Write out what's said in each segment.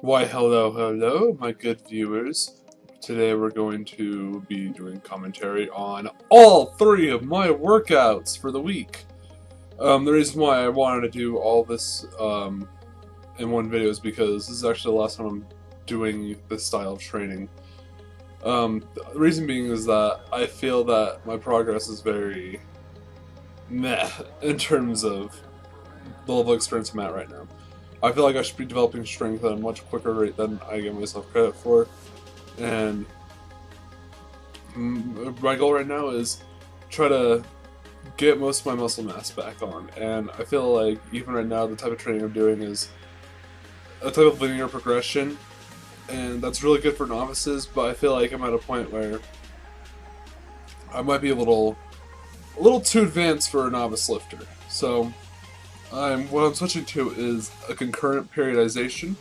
Why, hello, my good viewers. Today we're going to be doing commentary on all three of my workouts for the week. The reason why I wanted to do all this in one video is because this is actually the last time I'm doing this style of training. The reason being is that I feel that my progress is very meh in terms of the level of experience I'm at right now. I feel like I should be developing strength at a much quicker rate than I give myself credit for, and my goal right now is try to get most of my muscle mass back on. And I feel like even right now the type of training I'm doing is a type of linear progression, and that's really good for novices, but I feel like I'm at a point where I might be a little too advanced for a novice lifter. So what I'm switching to is a concurrent periodization.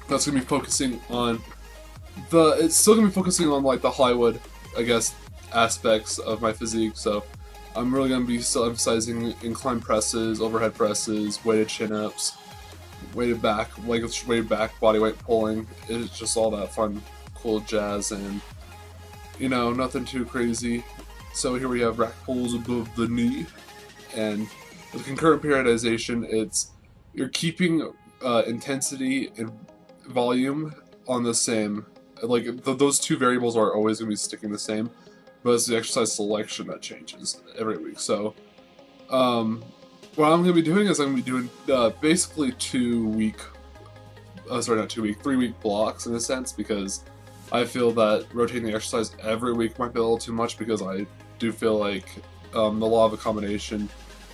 That's gonna be focusing on it's still gonna be focusing on like the Hollywood, I guess, aspects of my physique. So I'm really gonna be still emphasizing incline presses, overhead presses, weighted chin-ups, weighted back body weight pulling. It's just all that fun, cool jazz, and nothing too crazy. So here we have rack pulls above the knee, and with concurrent periodization, you're keeping intensity and volume on the same. Like those two variables are always going to be sticking the same, but it's the exercise selection that changes every week. So, what I'm going to be doing is I'm going to be doing basically 3 week blocks in a sense, because I feel that rotating the exercise every week might be a little too much, because I do feel like the law of accommodation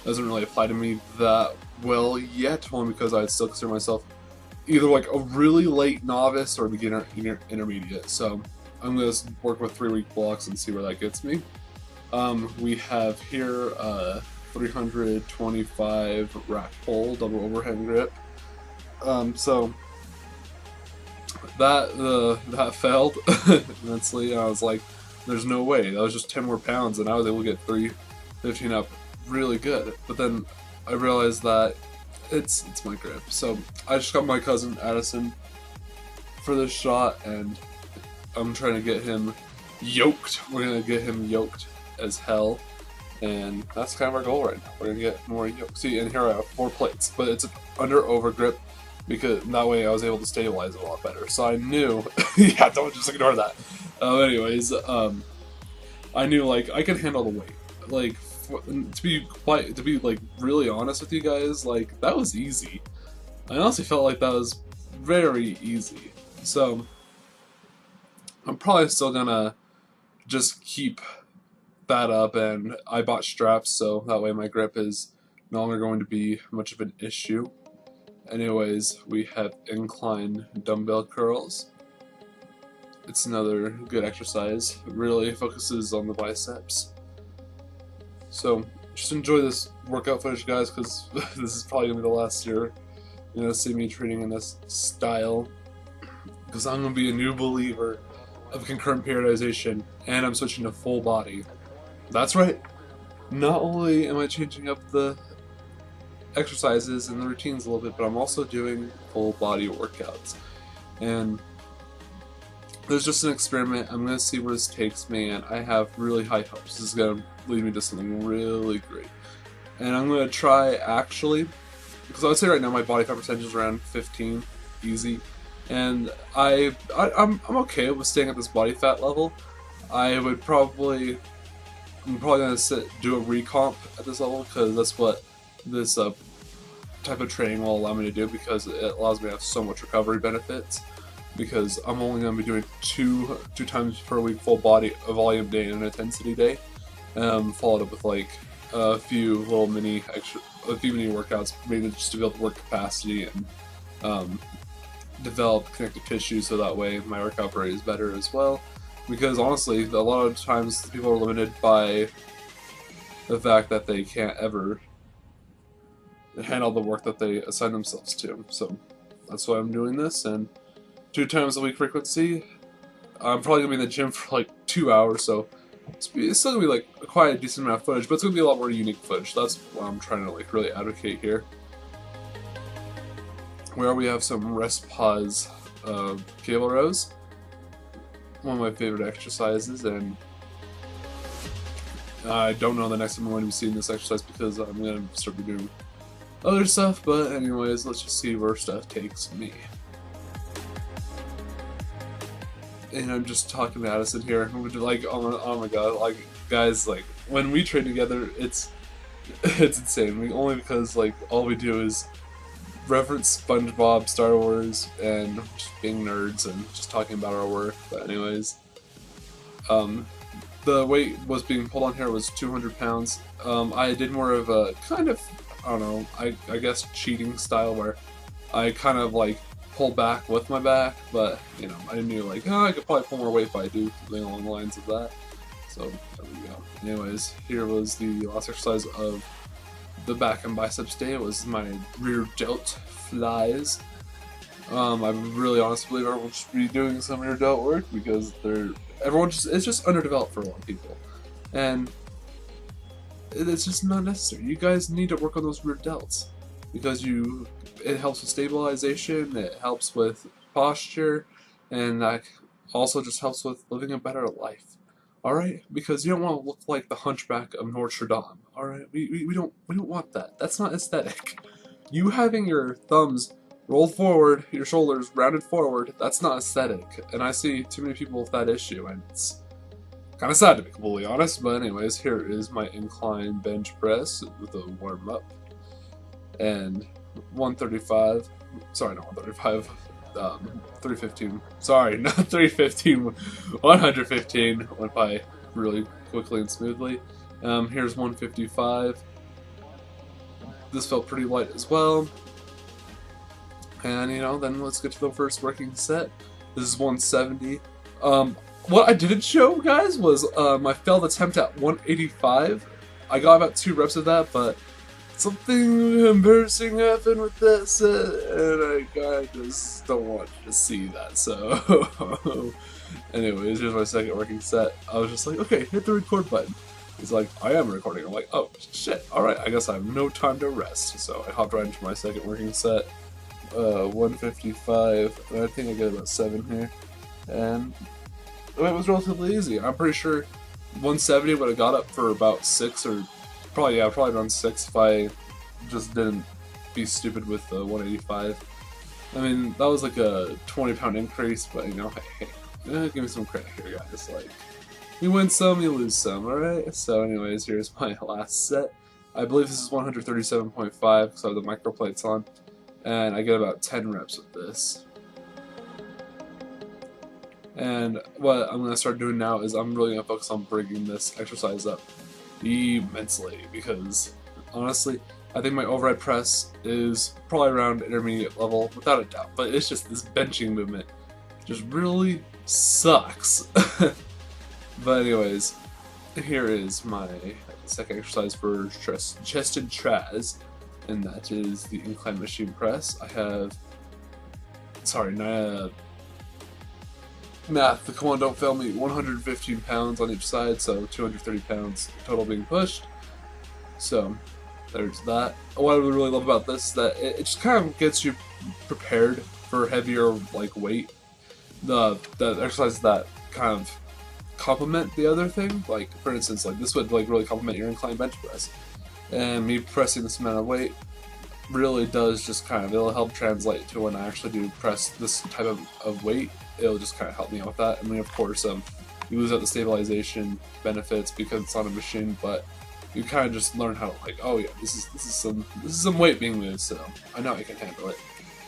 doesn't really apply to me that well yet, only because I'd still consider myself either like a really late novice or beginner intermediate. So I'm going to work with 3 week blocks and see where that gets me. We have here 325 rack pull, double overhand grip. So that failed immensely. I was like, there's no way. That was just 10 more pounds, and I was able to get 315 up really good. But then I realized that it's my grip. So I just got my cousin Addison for this shot, and I'm trying to get him yoked. We're gonna get him yoked as hell, and that's kind of our goal right now. We're gonna get more yoked. See, and here I have 4 plates, but it's under over grip, because that way I was able to stabilize it a lot better. So I knew, yeah, don't just ignore that. Anyways, I knew like I could handle the weight. Like, to be like really honest with you guys, like that was easy. I honestly felt like that was very easy. So I'm probably still gonna just keep that up, and I bought straps so that way my grip is no longer going to be much of an issue. Anyways, we have incline dumbbell curls. It's another good exercise. It really focuses on the biceps. So just enjoy this workout footage, guys, because this is probably gonna be the last year see me training in this style, because I'm gonna be a new believer of concurrent periodization, and I'm switching to full body. That's right. Not only am I changing up the exercises and the routines a little bit, but I'm also doing full body workouts. And there's just an experiment. I'm going to see where this takes me, and I have really high hopes. This is going to lead me to something really great. And I'm going to try, actually, because I would say right now my body fat percentage is around 15, easy. And I'm okay with staying at this body fat level. I'm probably going to do a recomp at this level, because that's what this type of training will allow me to do, because it allows me to have so much recovery benefits. Because I'm only going to be doing two times per week full body, a volume day and an intensity day, followed up with like a few mini workouts, maybe just to build work capacity and develop connective tissue, so that way my recovery is better as well. Because honestly, a lot of times people are limited by the fact that they can't ever handle the work that they assign themselves to. So that's why I'm doing this, and 2 times a week frequency. I'm probably gonna be in the gym for like 2 hours, so it's still gonna be like quite a decent amount of footage, but it's gonna be a lot more unique footage. That's what I'm trying to like really advocate here. where we have some rest pause cable rows. One of my favorite exercises, and I don't know the next time I'm going to be seeing this exercise because I'm going to start doing other stuff, but anyways, let's just see where stuff takes me. And I'm just talking to Addison here, like, oh my god, like, guys, like, when we train together, it's insane, only because, like, all we do is reference SpongeBob, Star Wars, and just being nerds and just talking about our work. But anyways, the weight was being pulled on here was 200 pounds. I did more of a kind of, I don't know, I guess cheating style where I kind of like pull back with my back, but you know, I knew like, oh, I could probably pull more weight if I do something along the lines of that. So there we go. Anyways, here was the last exercise of the back and biceps day. It was my rear delt flies. I really honestly believe everyone should be doing some rear delt work because it's just underdeveloped for a lot of people, and it's just not necessary. You guys need to work on those rear delts because it helps with stabilization, it helps with posture, and that also just helps with living a better life. Alright? Because you don't want to look like the hunchback of Notre Dame. Alright? We don't want that. That's not aesthetic. You having your thumbs rolled forward, your shoulders rounded forward, that's not aesthetic. And I see too many people with that issue, and it's kind of sad to be completely honest. But anyways, here is my incline bench press with a warm up. And 135, sorry, not 135, 315, sorry, not 315, 115, went by really quickly and smoothly. Here's 155, this felt pretty light as well, and you know, then let's get to the first working set. This is 170. What I didn't show, guys, was my failed attempt at 185. I got about 2 reps of that, but something embarrassing happened with that set, and I kind of just don't want you to see that, so anyways, here's my second working set. I was just like, okay, hit the record button. He's like, I am recording. I'm like, oh, shit, alright, I guess I have no time to rest. So I hopped right into my second working set, 155, and I think I get about 7 here, and it was relatively easy. I'm pretty sure 170 would have got up for about 6 or probably around 6 if I just didn't be stupid with the 185. I mean, that was like a 20-pound increase, but you know, hey, give me some credit here, guys. Like, you win some, you lose some, alright? So anyways, here's my last set. I believe this is 137.5 because I have the microplates on, and I get about 10 reps with this. And what I'm going to start doing now is I'm really going to focus on bringing this exercise up immensely, because honestly, I think my overhead press is probably around intermediate level without a doubt, but it's just this benching movement just really sucks. But anyways, here is my second exercise for chest and traz, and that is the incline machine press. I have, sorry, math, come on, don't fail me, 115 pounds on each side, so 230 pounds total being pushed. So there's that. What I really love about this is that it just kind of gets you prepared for heavier like weight. The exercises that kind of complement the other thing, like for instance, like this would like really complement your incline bench press, and me pressing this amount of weight really does just kind of, it'll help translate to when I actually do press this type of weight. It'll just kind of help me out with that. I mean, of course, you lose out the stabilization benefits because it's on a machine, but you kind of just learn how to, like, oh yeah, this is some weight being moved, so I know I can handle it.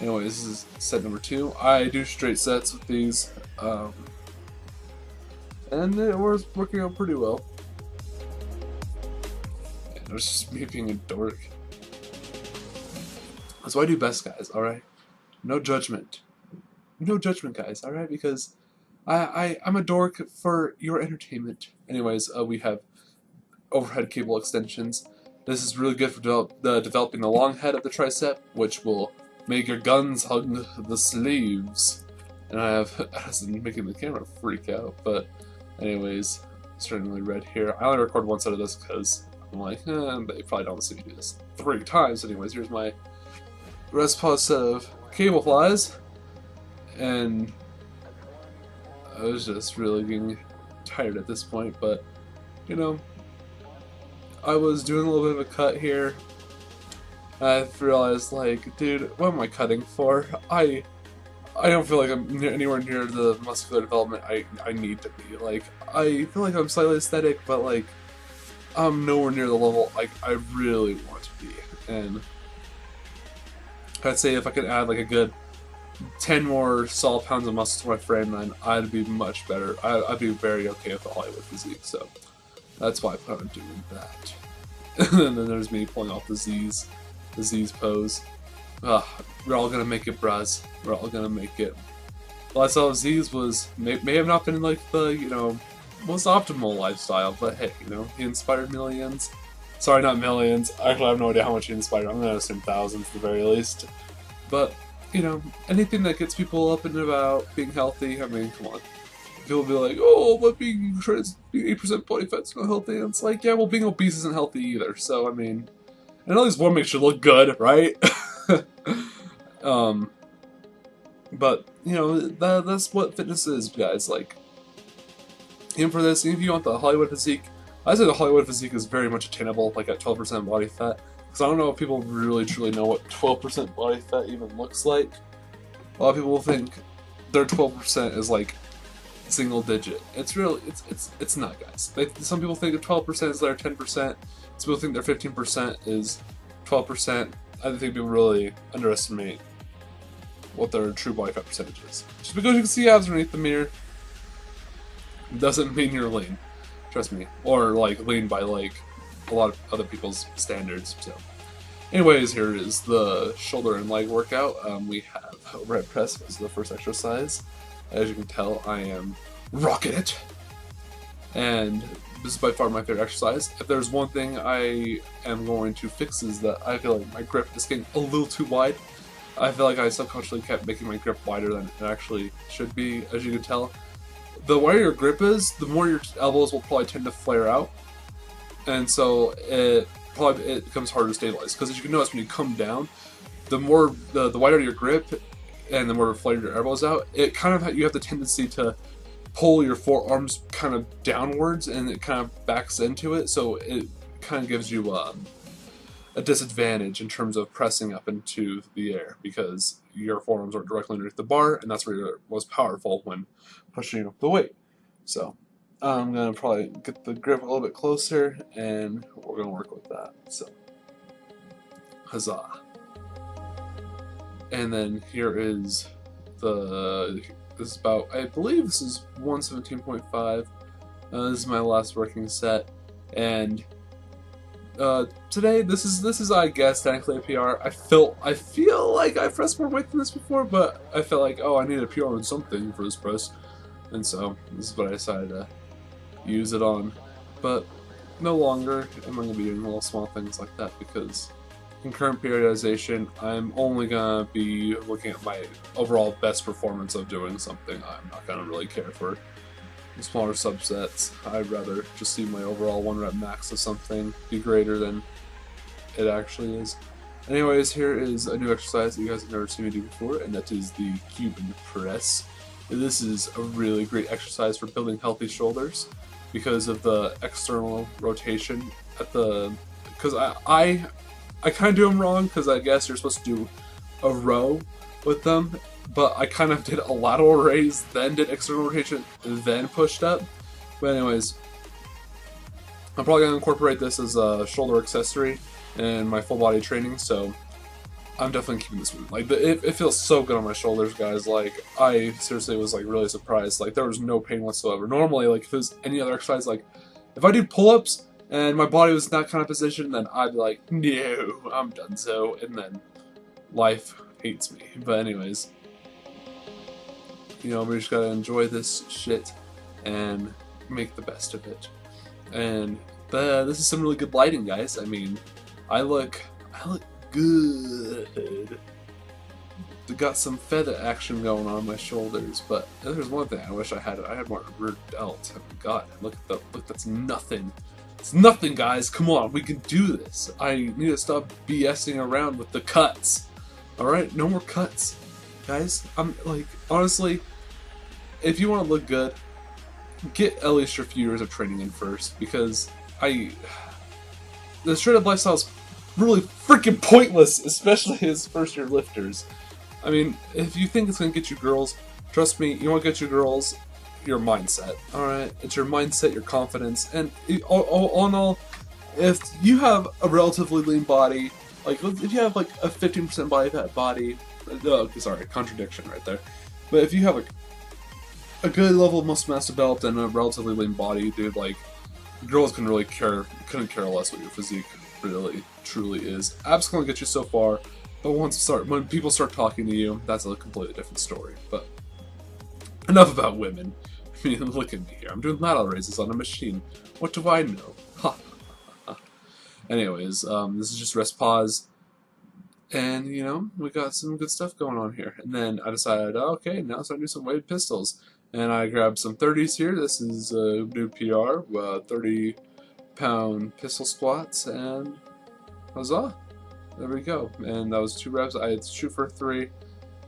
Anyway, this is set number 2. I do straight sets with these, and it was working out pretty well. And it was just me being a dork. That's what I do best, guys. All right, no judgment. No judgment, guys, alright? Because I'm a dork for your entertainment. Anyways, we have overhead cable extensions. This is really good for developing the long head of the tricep, which will make your guns hug the sleeves. And I have Addison making the camera freak out, but anyways, certainly red here. I only record one side of this because I'm like, but you probably don't see me do this 3 times. Anyways, here's my rest pause set of cable flies, and I was just really getting tired at this point. But you know, I was doing a little bit of a cut here. I realized, like, dude, what am I cutting for? I don't feel like I'm anywhere near the muscular development I need to be. Like, I feel like I'm slightly aesthetic, but like, I'm nowhere near the level like I really want to be. And I'd say if I could add like a good 10 more solid pounds of muscle to my frame, then I'd be much better. I'd be very okay with the Hollywood physique. So that's why I plan on doing that. And then there's me pulling off the Z's pose. We're all gonna make it, bros. We're all gonna make it. Well, I saw Z's may have not been like the, you know, most optimal lifestyle, but hey, you know, he inspired millions. Sorry, not millions. Actually, I have no idea how much he inspired. I'm gonna assume thousands at the very least. But, you know, anything that gets people up and about being healthy, I mean, come on. People be like, oh, but being 8% body fat's not healthy. And it's like, yeah, well, being obese isn't healthy either. So, I mean, and at least one makes you look good, right? But, you know, that's what fitness is, guys. Like, aim for this. If you want the Hollywood physique, I say the Hollywood physique is very much attainable, like at 12% body fat. Because I don't know if people really truly know what 12% body fat even looks like. A lot of people think their 12% is like single digit. It's really, it's not, guys. Some people think that 12% is their 10%. Some people think their 15% is 12%. I think people really underestimate what their true body fat percentage is. Just because you can see abs underneath the mirror doesn't mean you're lean. Trust me. Or like lean by like a lot of other people's standards. So anyways, here is the shoulder and leg workout. We have overhead press as the first exercise. As you can tell, I am rocking it. And this is by far my favorite exercise. If there's one thing I am going to fix is that I feel like my grip is getting a little too wide. I feel like I subconsciously kept making my grip wider than it actually should be, as you can tell. The wider your grip is, the more your elbows will probably tend to flare out. And so it becomes harder to stabilize. Because as you can notice, when you come down, the more the wider your grip and the more flared your elbows out, it kind of you have the tendency to pull your forearms kind of downwards, and it kind of backs into it. So it kind of gives you a disadvantage in terms of pressing up into the air, because your forearms are directly underneath the bar, and that's where you're most powerful when pushing up the weight. So I'm gonna probably get the grip a little bit closer, and we're gonna work with that. So huzzah! And then here is this is about, I believe this is 117.5. This is my last working set, and today this is I guess technically a PR. I feel like I pressed more weight than this before, but I felt like, oh, I need a PR on something for this press, and so this is what I decided to use it on. But no longer am I going to be doing little small things like that, because in current periodization, I'm only going to be looking at my overall best performance of doing something. I'm not going to really care for smaller subsets. I'd rather just see my overall 1 rep max of something be greater than it actually is. Anyways, here is a new exercise that you guys have never seen me do before, and that is the Cuban press. This is a really great exercise for building healthy shoulders because of the external rotation at the, because I kind of do them wrong, because I guess you're supposed to do a row with them, but I kind of did a lateral raise, then did external rotation, then pushed up. But anyways, I'm probably going to incorporate this as a shoulder accessory in my full body training, so I'm definitely keeping this moving. Like, it feels so good on my shoulders, guys. Like, I seriously was like really surprised. Like, there was no pain whatsoever. Normally, like, if it was any other exercise, like if I did pull-ups and my body was in that kind of position, then I'd be like, no, I'm done so, and then life hates me. But anyways, you know, we just gotta enjoy this shit and make the best of it. And this is some really good lighting, guys. I mean, I look good. Got some feather action going on my shoulders, but there's one thing I wish I had. I had more rear delt. Oh my god, look, that's nothing. It's nothing, guys. Come on, we can do this. I need to stop BSing around with the cuts. Alright, no more cuts. Guys, I'm like, honestly, if you want to look good, get at least your few years of training in first, because the shredded lifestyle is really freaking pointless, especially as first year lifters. I mean, if you think it's gonna get you girls, trust me, you want to get you girls, your mindset. Alright? It's your mindset, your confidence, and all in all, if you have a relatively lean body, like if you have like a 15% body fat body, sorry, contradiction right there. But if you have a good level of muscle mass developed and a relatively lean body, dude, like girls couldn't care less what your physique really truly is. Abs can only get you so far, but when people start talking to you, that's a completely different story. But enough about women. I mean, look at me here. I'm doing lateral raises on a machine. What do I know? Ha. Anyways, this is just rest pause, and you know, we got some good stuff going on here. And then I decided, okay, now it's time to do some weighted pistols. And I grabbed some 30s here. This is a new PR, 30-pound pistol squats, and huzzah! There we go. And that was 2 reps. I had to shoot for 3.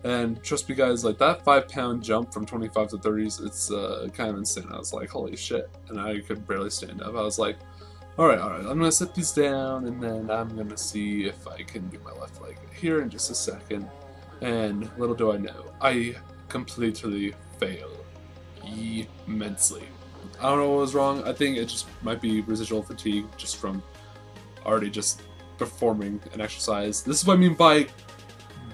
And trust me, guys, like that 5-pound jump from 25 to 30s, it's kind of insane. I was like, holy shit. And I could barely stand up. I was like, alright, I'm going to sit these down, and then I'm going to see if I can do my left leg here in just a second. And little do I know, I completely failed immensely. I don't know what was wrong. I think it just might be residual fatigue just from already just performing an exercise. This is what I mean by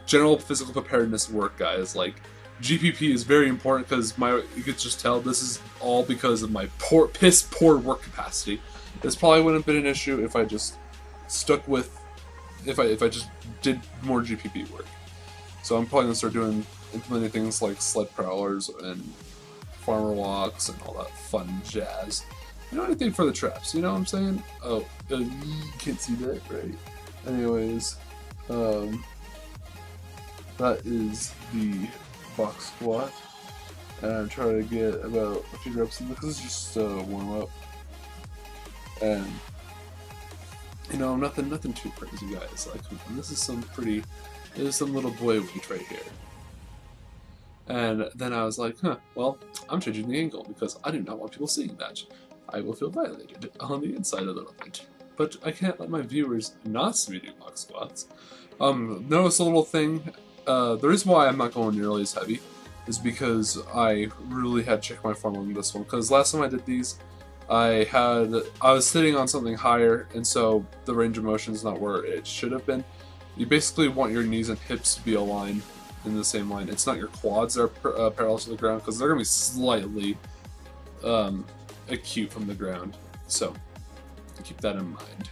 general physical preparedness work, guys. Like, GPP is very important because you could just tell this is all because of my piss poor work capacity. This probably wouldn't have been an issue if I just stuck with, if I just did more GPP work. So I'm probably gonna start implementing things like sled prowlers and farmer walks and all that fun jazz. You know, anything for the traps, you know what I'm saying? Oh, you can't see that, right? Anyways, that is the box squat. And I'm trying to get about a few reps in because it's just warm up. And you know, nothing too crazy, guys. Like, this is some little boy weight right here. And then I was like, well, I'm changing the angle because I do not want people seeing that. I will feel violated on the inside a little bit. But I can't let my viewers not see me do box squats. Notice a little thing. The reason why I'm not going nearly as heavy is because I really had to check my form on this one. Because last time I did these, I was sitting on something higher, and so the range of motion is not where it should have been. You basically want your knees and hips to be aligned in the same line. It's not your quads that are parallel to the ground, because they're going to be slightly acute from the ground. So keep that in mind.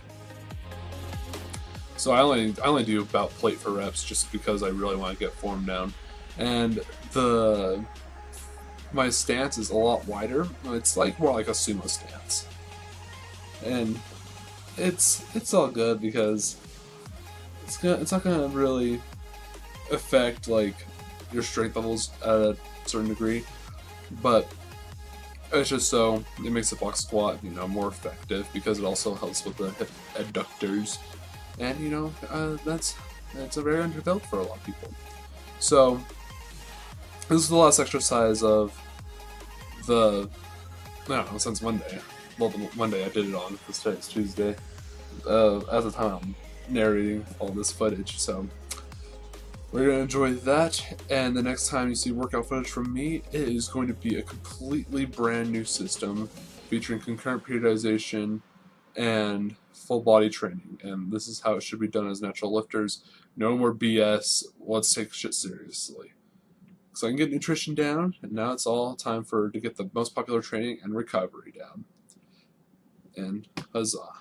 So I only do about plate for reps just because I really want to get form down, and my stance is a lot wider. It's like more like a sumo stance, and it's all good because it's not gonna really affect like your strength levels at a certain degree, but it's just so it makes the box squat, you know, more effective because it also helps with the hip adductors, and you know, that's a very underdeveloped for a lot of people. So this is the last exercise of I don't know, since Monday. Well, the Monday I did it on, because today's Tuesday. At the time I'm narrating all this footage, so we're going to enjoy that, and the next time you see workout footage from me, it is going to be a completely brand new system featuring concurrent periodization and full body training, and this is how it should be done as natural lifters. No more BS, let's take shit seriously. So I can get nutrition down, and now it's all time to get the most popular training and recovery down. And huzzah.